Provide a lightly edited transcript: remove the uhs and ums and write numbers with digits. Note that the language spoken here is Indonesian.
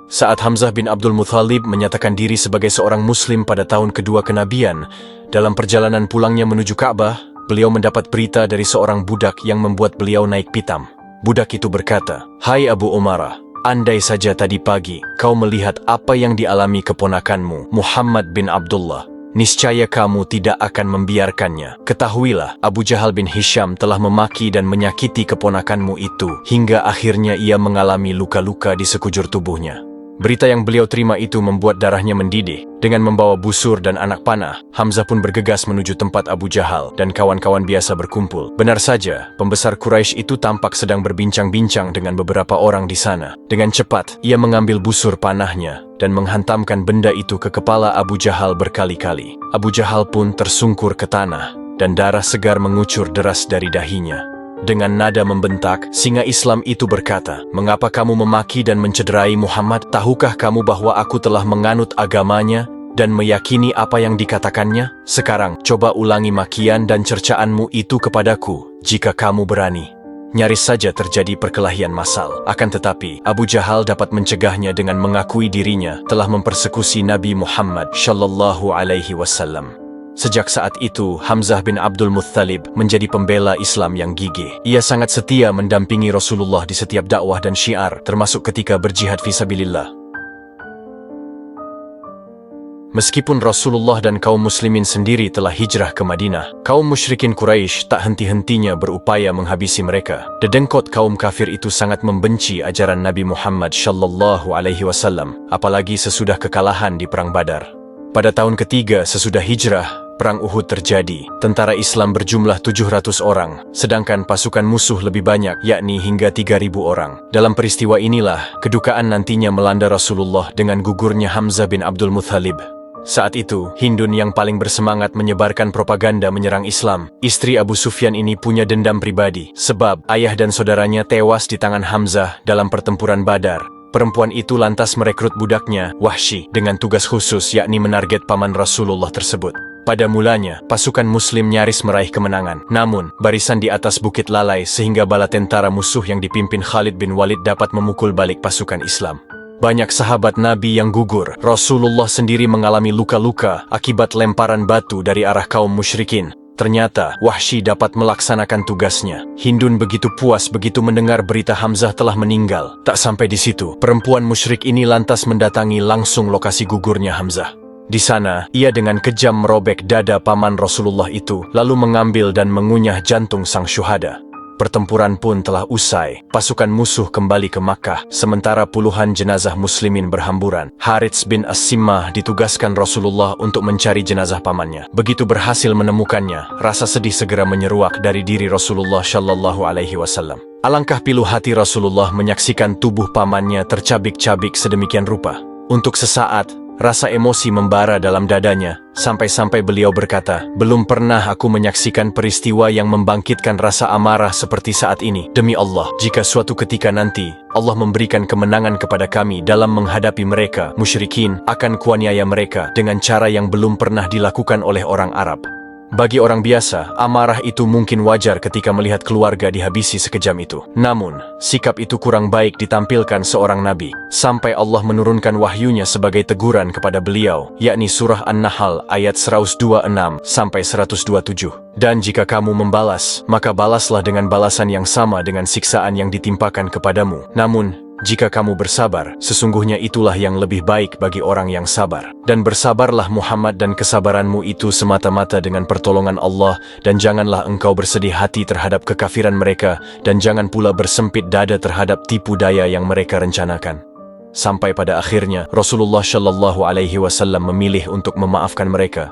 Saat Hamzah bin Abdul Muthalib menyatakan diri sebagai seorang muslim pada tahun kedua kenabian, dalam perjalanan pulangnya menuju Ka'bah, beliau mendapat berita dari seorang budak yang membuat beliau naik pitam. Budak itu berkata, "Hai Abu Umarah, andai saja tadi pagi kau melihat apa yang dialami keponakanmu, Muhammad bin Abdullah, niscaya kamu tidak akan membiarkannya. Ketahuilah, Abu Jahal bin Hisham telah memaki dan menyakiti keponakanmu itu, hingga akhirnya ia mengalami luka-luka di sekujur tubuhnya." Berita yang beliau terima itu membuat darahnya mendidih. Dengan membawa busur dan anak panah, Hamzah pun bergegas menuju tempat Abu Jahal dan kawan-kawan biasa berkumpul. Benar saja, pembesar Quraisy itu tampak sedang berbincang-bincang dengan beberapa orang di sana. Dengan cepat, ia mengambil busur panahnya dan menghantamkan benda itu ke kepala Abu Jahal berkali-kali. Abu Jahal pun tersungkur ke tanah dan darah segar mengucur deras dari dahinya. Dengan nada membentak, singa Islam itu berkata, "Mengapa kamu memaki dan mencederai Muhammad? Tahukah kamu bahwa aku telah menganut agamanya dan meyakini apa yang dikatakannya? Sekarang, coba ulangi makian dan cercaanmu itu kepadaku, jika kamu berani." Nyaris saja terjadi perkelahian massal. Akan tetapi, Abu Jahal dapat mencegahnya dengan mengakui dirinya telah mempersekusi Nabi Muhammad Shallallahu Alaihi Wasallam. Sejak saat itu, Hamzah bin Abdul Muthalib menjadi pembela Islam yang gigih. Ia sangat setia mendampingi Rasulullah di setiap dakwah dan syiar, termasuk ketika berjihad fisabilillah. Meskipun Rasulullah dan kaum muslimin sendiri telah hijrah ke Madinah, kaum musyrikin Quraisy tak henti-hentinya berupaya menghabisi mereka. Dedengkot kaum kafir itu sangat membenci ajaran Nabi Muhammad Shallallahu Alaihi Wasallam, apalagi sesudah kekalahan di Perang Badar. Pada tahun ketiga sesudah hijrah, Perang Uhud terjadi. Tentara Islam berjumlah 700 orang, sedangkan pasukan musuh lebih banyak, yakni hingga 3.000 orang. Dalam peristiwa inilah, kedukaan nantinya melanda Rasulullah dengan gugurnya Hamzah bin Abdul Muthalib. Saat itu, Hindun yang paling bersemangat menyebarkan propaganda menyerang Islam. Istri Abu Sufyan ini punya dendam pribadi, sebab ayah dan saudaranya tewas di tangan Hamzah dalam pertempuran Badar. Perempuan itu lantas merekrut budaknya, Wahsy, dengan tugas khusus yakni menarget paman Rasulullah tersebut. Pada mulanya, pasukan muslim nyaris meraih kemenangan. Namun, barisan di atas bukit lalai sehingga bala tentara musuh yang dipimpin Khalid bin Walid dapat memukul balik pasukan Islam. Banyak sahabat Nabi yang gugur. Rasulullah sendiri mengalami luka-luka akibat lemparan batu dari arah kaum musyrikin. Ternyata, Wahsy dapat melaksanakan tugasnya. Hindun begitu puas begitu mendengar berita Hamzah telah meninggal. Tak sampai di situ, perempuan musyrik ini lantas mendatangi langsung lokasi gugurnya Hamzah. Di sana, ia dengan kejam merobek dada paman Rasulullah itu, lalu mengambil dan mengunyah jantung sang syuhada. Pertempuran pun telah usai. Pasukan musuh kembali ke Makkah, sementara puluhan jenazah muslimin berhamburan. Harits bin As-Simmah ditugaskan Rasulullah untuk mencari jenazah pamannya. Begitu berhasil menemukannya, rasa sedih segera menyeruak dari diri Rasulullah Shallallahu Alaihi Wasallam. Alangkah pilu hati Rasulullah menyaksikan tubuh pamannya tercabik-cabik sedemikian rupa. Untuk sesaat, rasa emosi membara dalam dadanya, sampai-sampai beliau berkata, "Belum pernah aku menyaksikan peristiwa yang membangkitkan rasa amarah seperti saat ini. Demi Allah, jika suatu ketika nanti Allah memberikan kemenangan kepada kami dalam menghadapi mereka, musyrikin, akan kuaniaya mereka dengan cara yang belum pernah dilakukan oleh orang Arab." Bagi orang biasa, amarah itu mungkin wajar ketika melihat keluarga dihabisi sekejam itu. Namun, sikap itu kurang baik ditampilkan seorang nabi, sampai Allah menurunkan wahyunya sebagai teguran kepada beliau, yakni surah An-Nahl ayat 126-127. "Dan jika kamu membalas, maka balaslah dengan balasan yang sama dengan siksaan yang ditimpakan kepadamu. Namun, jika kamu bersabar, sesungguhnya itulah yang lebih baik bagi orang yang sabar. Dan bersabarlah Muhammad dan kesabaranmu itu semata-mata dengan pertolongan Allah, dan janganlah engkau bersedih hati terhadap kekafiran mereka, dan jangan pula bersempit dada terhadap tipu daya yang mereka rencanakan." Sampai pada akhirnya, Rasulullah Shallallahu Alaihi Wasallam memilih untuk memaafkan mereka.